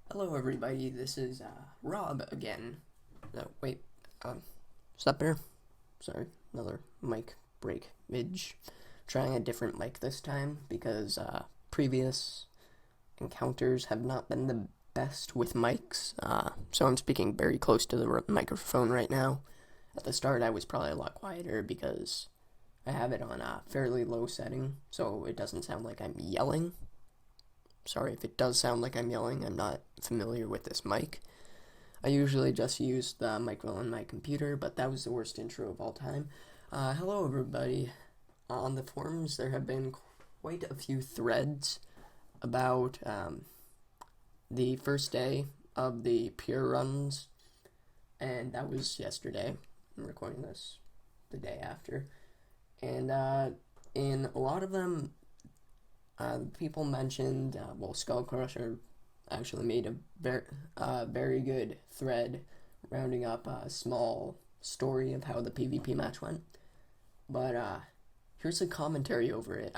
Hello everybody, this is Rob again. No, wait, is that better? Sorry, another mic break. Trying a different mic this time because previous encounters have not been the best with mics. So I'm speaking very close to the microphone right now. At the start I was probably a lot quieter because I have it on a fairly low setting, so it doesn't sound like I'm yelling. Sorry if it does sound like I'm yelling, I'm not familiar with this mic. I usually just use the microphone on my computer, but that was the worst intro of all time. Hello everybody. On the forums there have been quite a few threads about the first day of the pure runs, and that was yesterday. I'm recording this the day after. And in a lot of them, people mentioned, Skull Crusher actually made a very good thread rounding up a small story of how the PvP match went. But here's a commentary over it.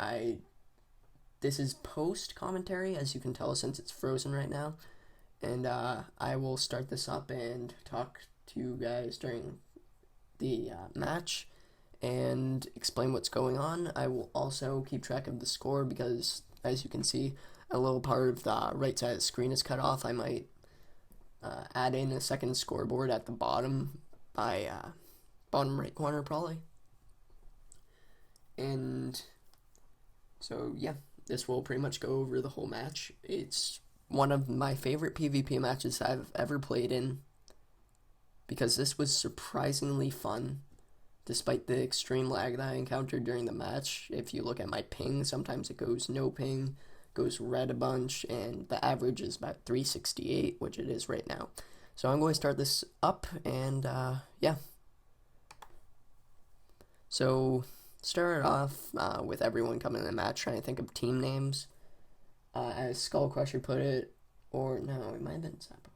This is post commentary, as you can tell, since it's frozen right now. And I will start this up and talk to you guys during the match and explain what's going on. I will also keep track of the score because, as you can see, a little part of the right side of the screen is cut off. I might add in a second scoreboard at the bottom by bottom right corner probably. And so yeah, this will pretty much go over the whole match. It's one of my favorite PvP matches I've ever played in because this was surprisingly fun. Despite the extreme lag that I encountered during the match, if you look at my ping, sometimes it goes no ping, goes red a bunch, and the average is about 368, which it is right now. So I'm going to start this up, and yeah. So start off with everyone coming in the match trying to think of team names. As Skull Crusher put it, or no, it might have been Zappo.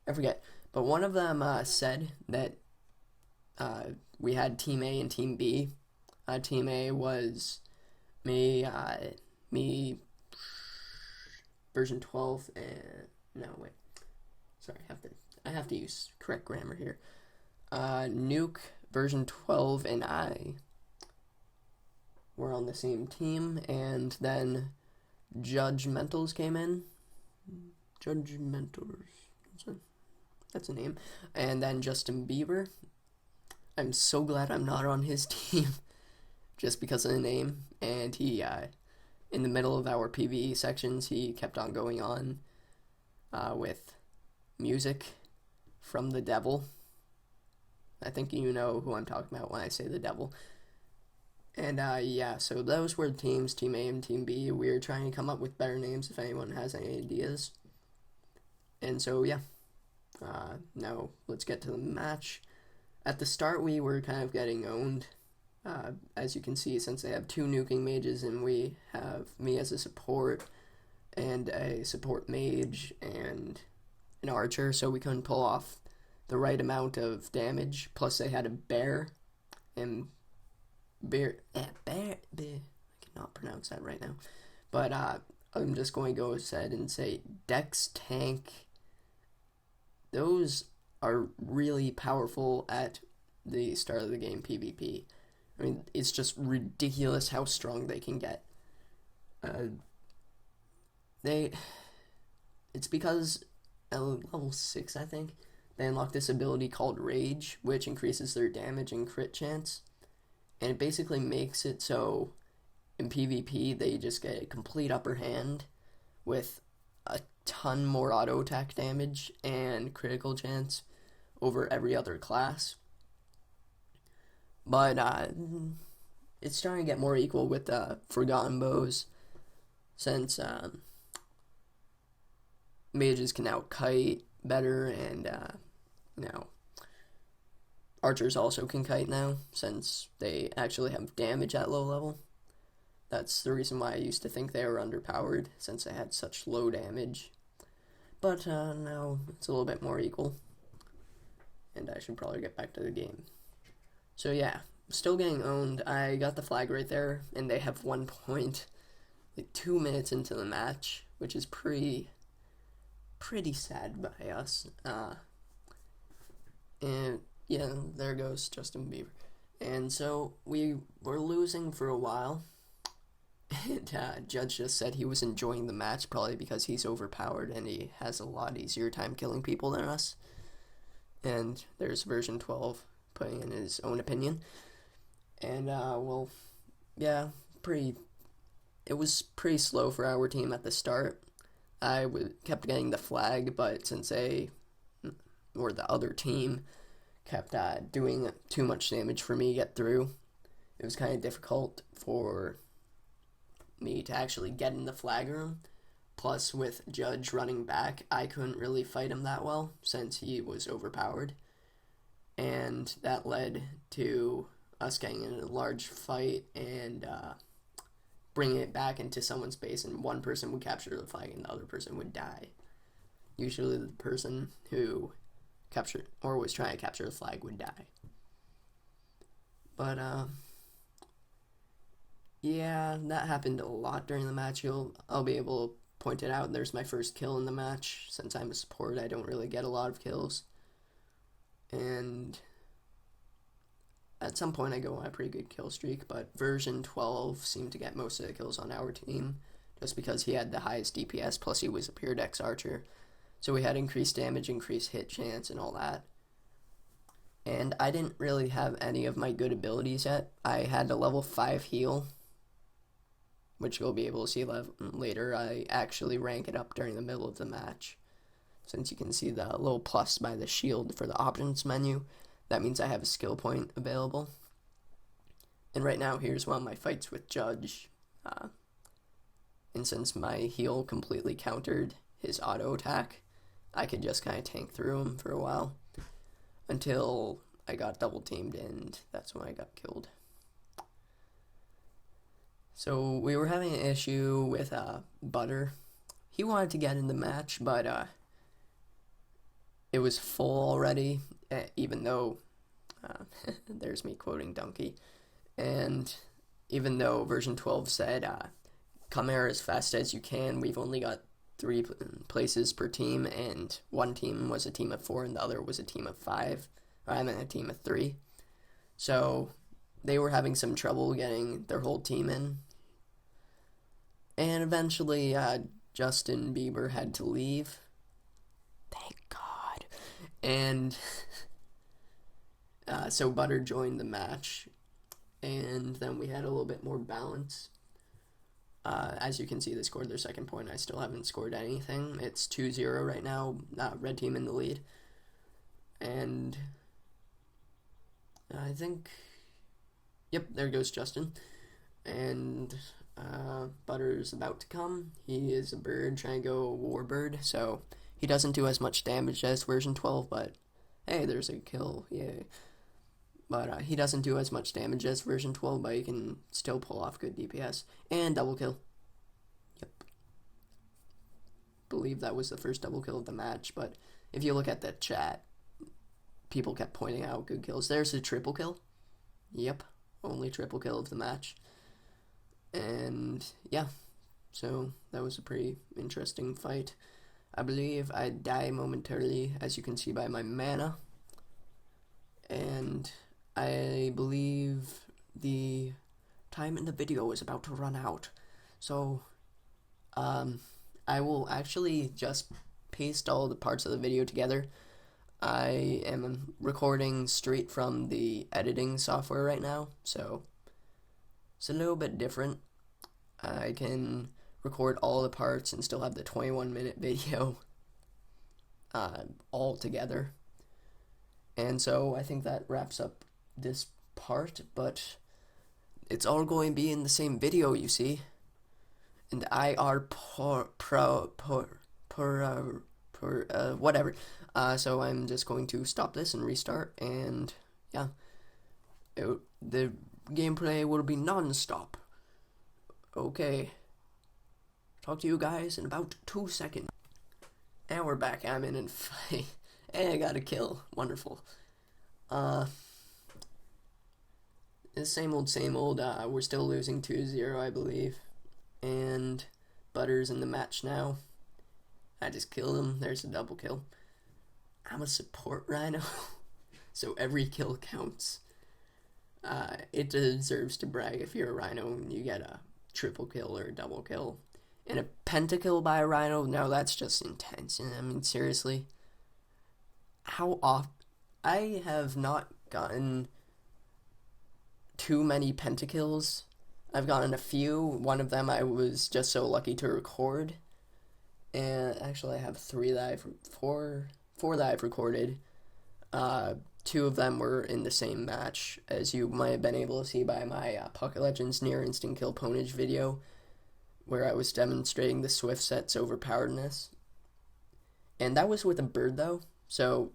I forget. But one of them said that we had Team A and Team B. Team A was me, version 12, and no, wait, sorry, I have to use correct grammar here. Nuke, version 12, and I were on the same team, and then Judgmentals came in. Judgmentals, that's a name, and then Justin Bieber. I'm so glad I'm not on his team just because of the name. And he, in the middle of our PvE sections, he kept on going on with music from the devil. I think you know who I'm talking about when I say the devil. And yeah, so those were teams, Team A and Team B. We were trying to come up with better names if anyone has any ideas. And so yeah, now let's get to the match. At the start, we were kind of getting owned, as you can see, since they have two nuking mages, and we have me as a support, and a support mage, and an archer, so we couldn't pull off the right amount of damage. Plus, they had a bear, and I cannot pronounce that right now. But I'm just going to go ahead and say Dex Tank. Those are really powerful at the start of the game PvP. I mean, it's just ridiculous how strong they can get. It's because at level 6, I think, they unlock this ability called Rage, which increases their damage and crit chance. And it basically makes it so in PvP they just get a complete upper hand with a ton more auto attack damage and critical chance over every other class. But it's starting to get more equal with Forgotten Bows, since mages can now kite better, and archers also can kite now, since they actually have damage at low level. That's the reason why I used to think they were underpowered, since they had such low damage. But now it's a little bit more equal. And I should probably get back to the game. So yeah, still getting owned. I got the flag right there, and they have 1 point, like 2 minutes into the match, which is pretty pretty sad by us. And yeah, there goes Justin Bieber. And so we were losing for a while. And Judge just said he was enjoying the match, probably because he's overpowered and he has a lot easier time killing people than us. And there's version 12 putting in his own opinion. And, well, yeah, it was pretty slow for our team at the start. I kept getting the flag, but since the other team kept doing too much damage for me to get through, it was kind of difficult for me to actually get in the flag room. Plus, with Judge running back, I couldn't really fight him that well since he was overpowered. And that led to us getting in a large fight and bringing it back into someone's base, and one person would capture the flag and the other person would die. Usually the person who captured or was trying to capture the flag would die. But yeah, that happened a lot during the match. I'll be able to point it out. There's my first kill in the match. Since I'm a support, I don't really get a lot of kills. And at some point I go on a pretty good kill streak, but version 12 seemed to get most of the kills on our team, just because he had the highest DPS, plus he was a pure dex archer. So we had increased damage, increased hit chance, and all that. And I didn't really have any of my good abilities yet. I had a level 5 heal, which you'll be able to see later. I actually rank it up during the middle of the match. Since you can see the little plus by the shield for the options menu, that means I have a skill point available. And right now, here's one of my fights with Judge. And since my heal completely countered his auto attack, I could just kind of tank through him for a while until I got double teamed, and that's when I got killed. So we were having an issue with Butter. He wanted to get in the match, but it was full already, even though there's me quoting Donkey. And even though version 12 said come here as fast as you can, we've only got 3 places per team, and one team was a team of 4 and the other was a team of 5. I meant a team of 3. So they were having some trouble getting their whole team in. And eventually Justin Bieber had to leave. Thank God. And so Butter joined the match, and then we had a little bit more balance. As you can see, they scored their second point. I still haven't scored anything. It's 2-0 right now, red team in the lead. And I think, yep, there goes Justin. And Butter's about to come. He is a bird trying to go warbird, so he doesn't do as much damage as version 12, but hey, there's a kill, yay. But he doesn't do as much damage as version 12, but he can still pull off good DPS. And double kill. Yep. Believe that was the first double kill of the match, but if you look at the chat, people kept pointing out good kills. There's a triple kill. Yep, only triple kill of the match. And yeah, so that was a pretty interesting fight. I believe I die momentarily, as you can see by my mana. And I believe the time in the video is about to run out. So I will actually just paste all the parts of the video together. I am recording straight from the editing software right now, so it's a little bit different. I can record all the parts and still have the 21-minute video all together. And so I think that wraps up this part, but it's all going to be in the same video, you see. And whatever. So I'm just going to stop this and restart, and yeah, the gameplay will be non-stop. Okay, talk to you guys in about 2 seconds. And we're back. I'm in and fight. Hey, I got a kill. Wonderful. Same old, same old. We're still losing 2-0, I believe. And Butter's in the match now. I just killed him. There's a double kill. I'm a support rhino, so every kill counts. It deserves to brag if you're a rhino and you get a triple kill or a double kill. And a pentakill by a rhino, now that's just intense. And I mean, seriously, how often? I have not gotten too many pentakills. I've gotten a few. One of them I was just so lucky to record. And actually I have four that I've recorded. Two of them were in the same match, as you might have been able to see by my Pocket Legends near instant kill ponage video, where I was demonstrating the Swift set's overpoweredness. And that was with a bird though, so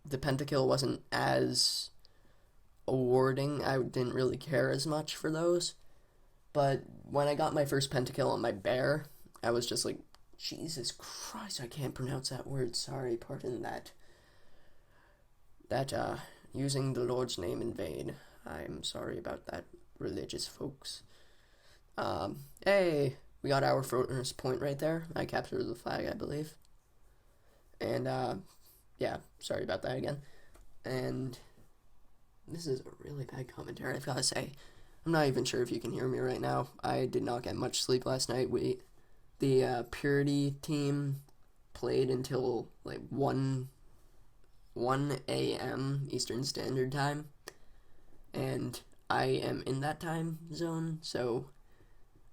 the pentakill wasn't as awarding. I didn't really care as much for those. But when I got my first pentakill on my bear, I was just like, Jesus Christ, I can't pronounce that word. Sorry, pardon that. Using the Lord's name in vain. I'm sorry about that, religious folks. Hey, we got our first point right there. I captured the flag, I believe. And, yeah, sorry about that again. And this is a really bad commentary, I've got to say. I'm not even sure if you can hear me right now. I did not get much sleep last night. The Purity team played until, like, 1 a.m. Eastern Standard Time, and I am in that time zone, so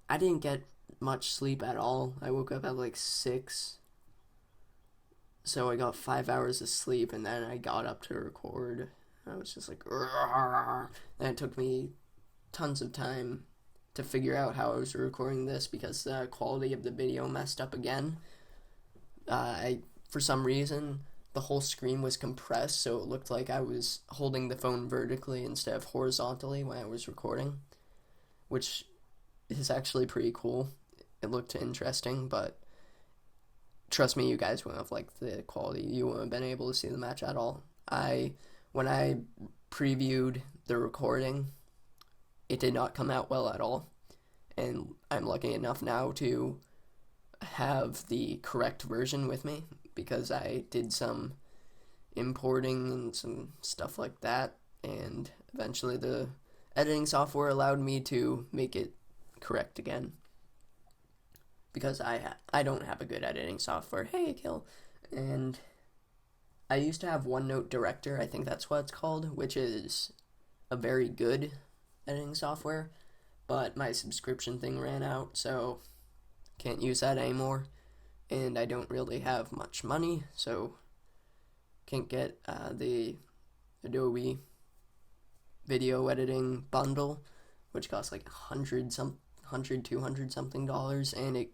I didn't get much sleep at all. I woke up at like 6, so I got 5 hours of sleep, and then I got up to record. I was just like, and it took me tons of time to figure out how I was recording this, because the quality of the video messed up again. For some reason, the whole screen was compressed, so it looked like I was holding the phone vertically instead of horizontally when I was recording, which is actually pretty cool. It looked interesting, but trust me, you guys wouldn't have liked the quality. You wouldn't have been able to see the match at all. When I previewed the recording, it did not come out well at all, and I'm lucky enough now to have the correct version with me, because I did some importing and some stuff like that, and eventually the editing software allowed me to make it correct again, because I don't have a good editing software. Hey, kill. And I used to have OneNote Director, I think that's what it's called, which is a very good editing software, but my subscription thing ran out, so can't use that anymore. And I don't really have much money, so can't get the Adobe video editing bundle, which costs like $200 something, and it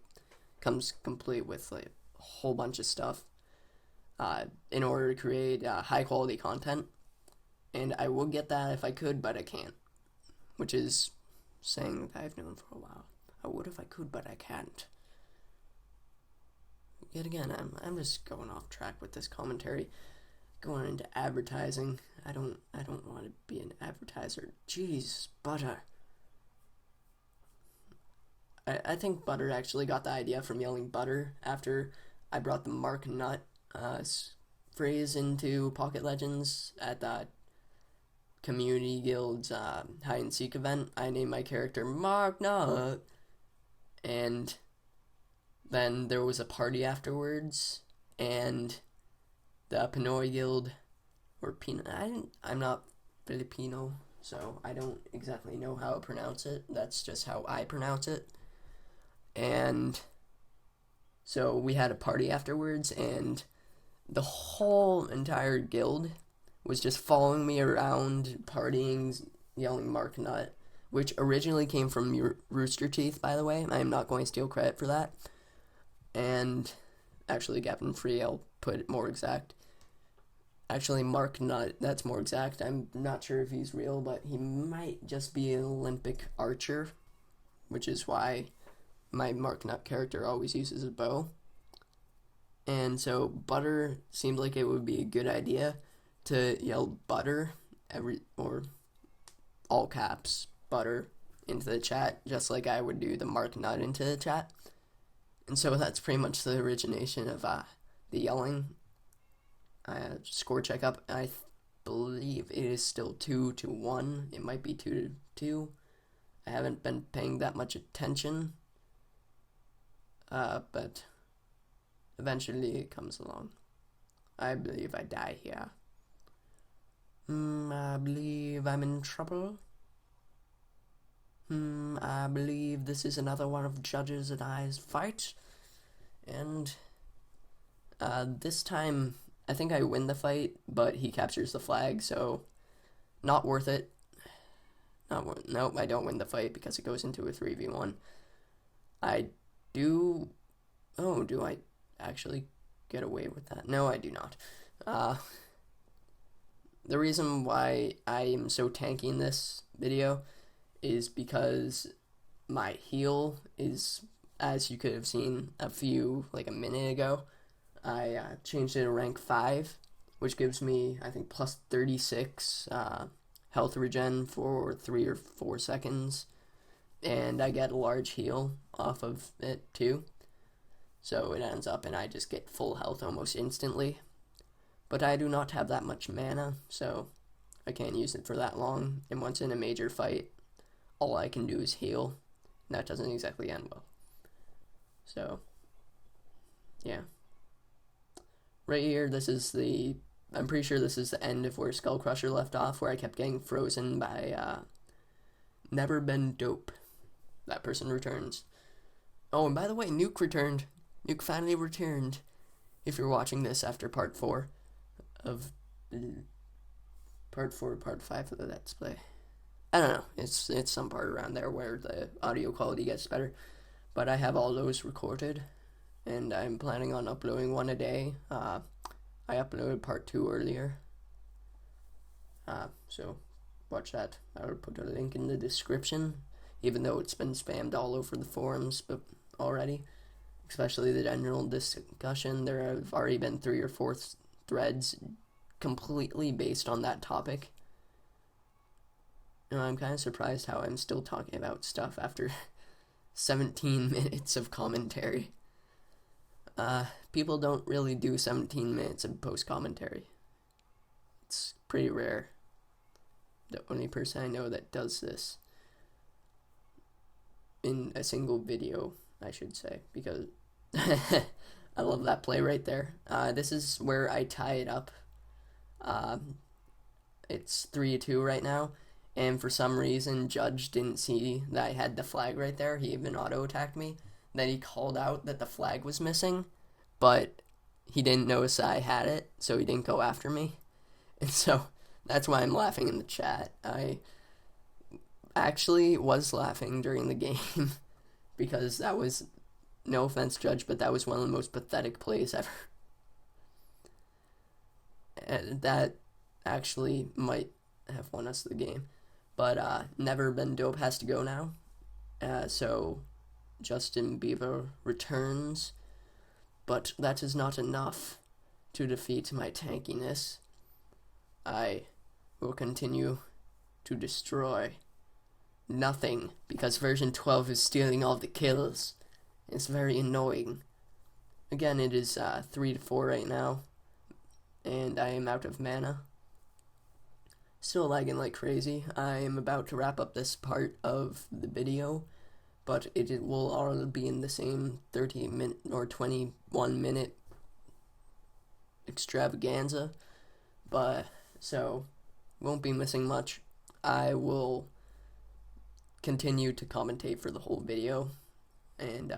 comes complete with like a whole bunch of stuff in order to create high quality content. And I would get that if I could, but I can't, which is saying that I've known for a while. I would if I could, but I can't. Yet again, I'm just going off track with this commentary, going into advertising. I don't want to be an advertiser. Jeez, Butter. I think Butter actually got the idea from yelling butter after I brought the Mark Nut phrase into Pocket Legends at the Community Guild's hide and seek event. I named my character Mark Nut, and then there was a party afterwards, and the Pinoy Guild, or I'm not Filipino, so I don't exactly know how to pronounce it. That's just how I pronounce it. And so we had a party afterwards, and the whole entire guild was just following me around, partying, yelling Mark Nut, which originally came from Rooster Teeth, by the way. I am not going to steal credit for that. And actually, Gavin Free, I'll put it more exact. Actually, Mark Nut, that's more exact. I'm not sure if he's real, but he might just be an Olympic archer, which is why my Mark Nut character always uses a bow. And so Butter seemed like it would be a good idea to yell Butter or all caps Butter into the chat, just like I would do the Mark Nut into the chat. And so that's pretty much the origination of the yelling. Score check up. I believe it is still 2-1. It might be 2-2. I haven't been paying that much attention. But eventually it comes along. I believe I die here. I believe I'm in trouble. I believe this is another one of Judges and I's fight. And this time, I think I win the fight, but he captures the flag, so not worth it. Nope, I don't win the fight because it goes into a 3v1. I do... Oh, do I actually get away with that? No, I do not. The reason why I am so tanky in this video is because my heal is, as you could have seen like a minute ago, I changed it to rank 5, which gives me, I think, plus 36 health regen for 3 or 4 seconds, and I get a large heal off of it too. So it ends up and I just get full health almost instantly. But I do not have that much mana, so I can't use it for that long. And once in a major fight, all I can do is heal. And that doesn't exactly end well. So, yeah. Right here, this is the... I'm pretty sure this is the end of where Skull Crusher left off, where I kept getting frozen by Never Been Dope. That person returns. Oh, and by the way, Nuke returned. Nuke finally returned. If you're watching this after part 4 of... part 5 of the Let's Play. I don't know. It's some part around there where the audio quality gets better. But I have all those recorded, and I'm planning on uploading one a day. I uploaded part 2 earlier. So watch that. I will put a link in the description, even though it's been spammed all over the forums but already. Especially the general discussion. There have already been 3 or 4 threads completely based on that topic. And I'm kind of surprised how I'm still talking about stuff after 17 minutes of commentary. People don't really do 17 minutes of post-commentary. It's pretty rare. The only person I know that does this in a single video, I should say, because I love that play right there. This is where I tie it up. It's 3-2 right now, and for some reason Judge didn't see that I had the flag right there. He even auto-attacked me. Then he called out that the flag was missing, but he didn't notice I had it, so he didn't go after me. And so that's why I'm laughing in the chat. I actually was laughing during the game because that was, no offense, Judge, but that was one of the most pathetic plays ever. And that actually might have won us the game. But Never Been Dope has to go now. So Justin Bieber returns. But that is not enough to defeat my tankiness. I will continue to destroy nothing, because version 12 is stealing all the kills. It's very annoying. Again, it is 3-4 right now, and I am out of mana. Still lagging like crazy. I am about to wrap up this part of the video, but it will all be in the same 30-minute or 21-minute extravaganza. But so won't be missing much. I will continue to commentate for the whole video, and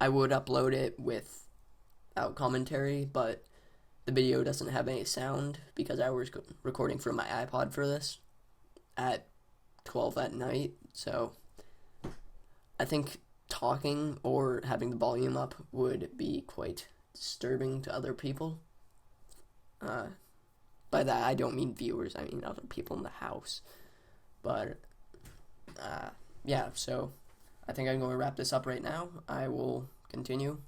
I would upload it without commentary, but the video doesn't have any sound because I was recording from my iPod for this at 12 at night, so I think talking or having the volume up would be quite disturbing to other people. By that I don't mean viewers, I mean other people in the house. But yeah, so I think I'm going to wrap this up right now. I will continue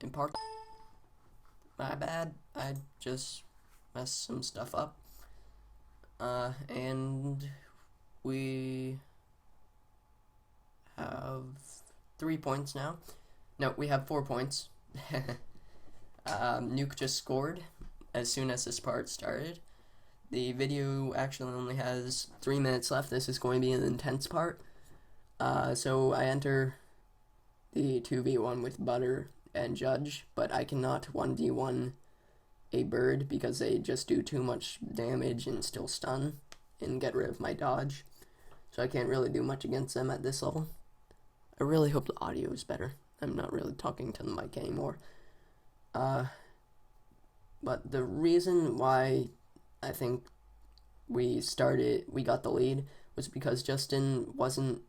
in part. My bad, I just messed some stuff up. And we have 3 points now. No, we have 4 points. Nuke just scored as soon as this part started. The video actually only has 3 minutes left. This is going to be an intense part. So I enter the 2v1 with Butter and Judge, but I cannot 1v1 a bird because they just do too much damage and still stun and get rid of my dodge. So I can't really do much against them at this level. I really hope the audio is better. I'm not really talking to the mic anymore. But the reason why I think we got the lead was because Justin wasn't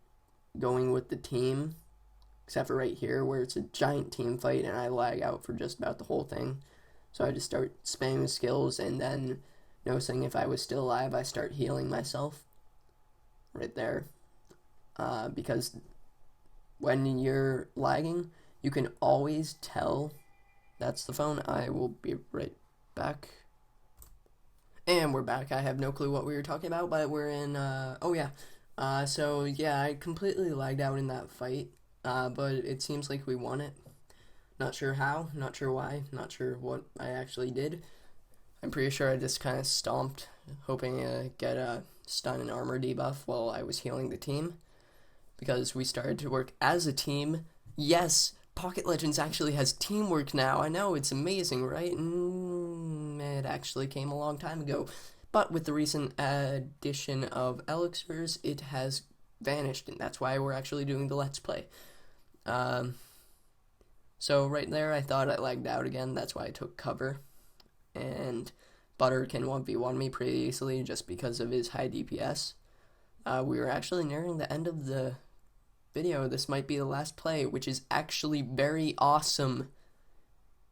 going with the team, except for right here where it's a giant team fight and I lag out for just about the whole thing. So I just start spamming skills, and then noticing if I was still alive, I start healing myself right there. Because when you're lagging, you can always tell. That's the phone. I will be right back. And we're back. I have no clue what we were talking about, but we're in, oh yeah. So yeah, I completely lagged out in that fight, but it seems like we won it. Not sure how, not sure why, not sure what I actually did. I'm pretty sure I just kind of stomped, hoping to get a stun and armor debuff while I was healing the team, because we started to work as a team. Yes, Pocket Legends actually has teamwork now. I know, it's amazing, right? It actually came a long time ago, but with the recent addition of elixirs, it has vanished, and that's why we're actually doing the Let's Play. So right there, I thought I lagged out again. That's why I took cover. And Butter can 1v1 me pretty easily just because of his high DPS. We were actually nearing the end of the video. This might be the last play, which is actually very awesome.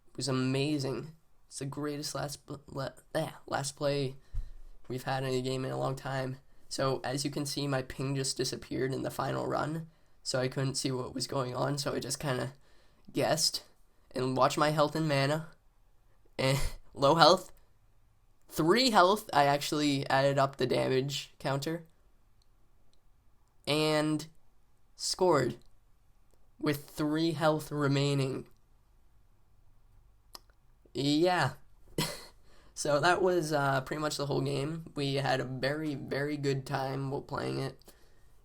It was amazing. It's the greatest last play we've had in a game in a long time. So as you can see, my ping just disappeared in the final run, so I couldn't see what was going on, so I just kind of guessed. And watch my health and mana. And low health. 3 health. I actually added up the damage counter. And scored with 3 health remaining. Yeah. So that was pretty much the whole game. We had a very, very good time while playing it.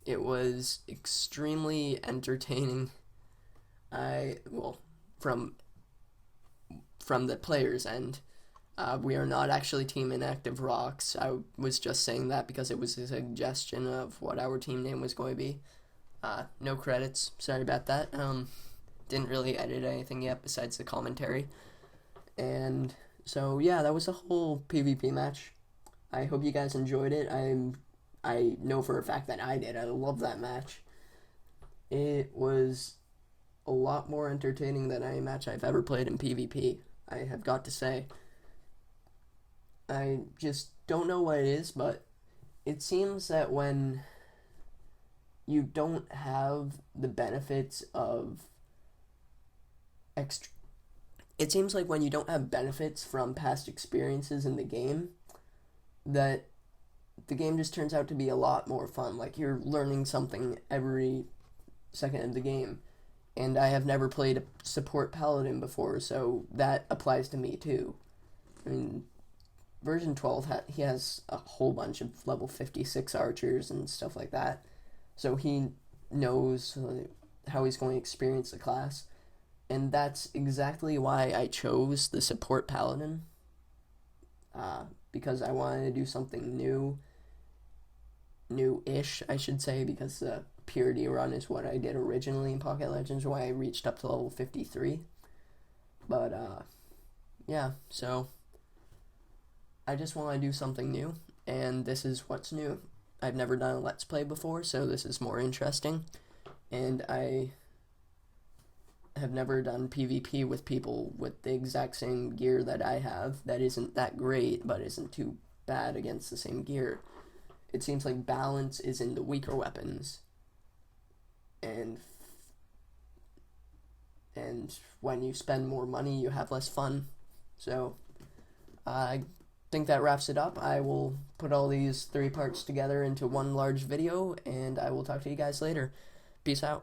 It was extremely entertaining. From the player's end. We are not actually Team Inactive Rocks. I was just saying that because it was a suggestion of what our team name was going to be. No credits. Sorry about that. Didn't really edit anything yet besides the commentary. And so yeah, that was a whole PvP match. I hope you guys enjoyed it. I know for a fact that I did. I love that match. It was a lot more entertaining than any match I've ever played in PvP, I have got to say. I just don't know what it is, but it seems that when you don't have the benefits of it seems like when you don't have benefits from past experiences in the game, that the game just turns out to be a lot more fun. Like, you're learning something every second of the game. And I have never played a support paladin before, so that applies to me too. I mean, version 12, he has a whole bunch of level 56 archers and stuff like that. So he knows how he's going to experience the class. And that's exactly why I chose the support paladin. Because I wanted to do something new-ish, I should say, because the purity run is what I did originally in Pocket Legends, why I reached up to level 53. But, yeah, so I just want to do something new, and this is what's new. I've never done a Let's Play before, so this is more interesting, and I have never done PvP with people with the exact same gear that I have that isn't that great, but isn't too bad against the same gear. It seems like balance is in the weaker weapons, and when you spend more money, you have less fun. So I think that wraps it up. I will put all these 3 parts together into one large video, and I will talk to you guys later. Peace out.